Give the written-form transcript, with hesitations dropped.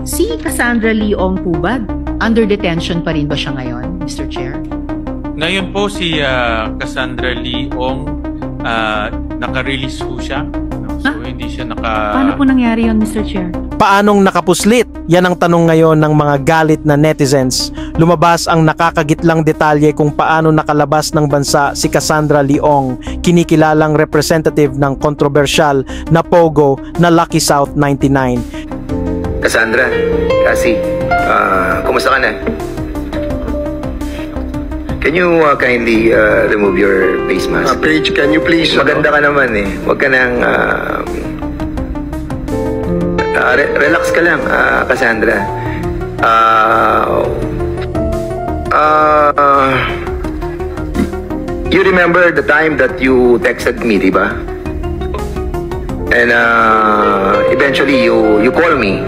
Si Cassandra Leong po ba, under detention pa rin ba siya ngayon, Mr. Chair? Ngayon po si Cassandra Leong, naka-release po siya. So hindi siya Paano po nangyari yun, Mr. Chair? Paanong nakapuslit? Yan ang tanong ngayon ng mga galit na netizens. Lumabas ang nakakagitlang detalye kung paano nakalabas ng bansa si Cassandra Leong, kinikilalang representative ng kontrobersyal na Pogo na Lucky South 99. Cassandra, Cassie, kumusta ka na? Can you kindly remove your face mask? Paige, can you please... Maganda ka naman eh. Huwag ka nang... relax ka lang, Cassandra. You remember the time that you texted me, di ba? And eventually you call me.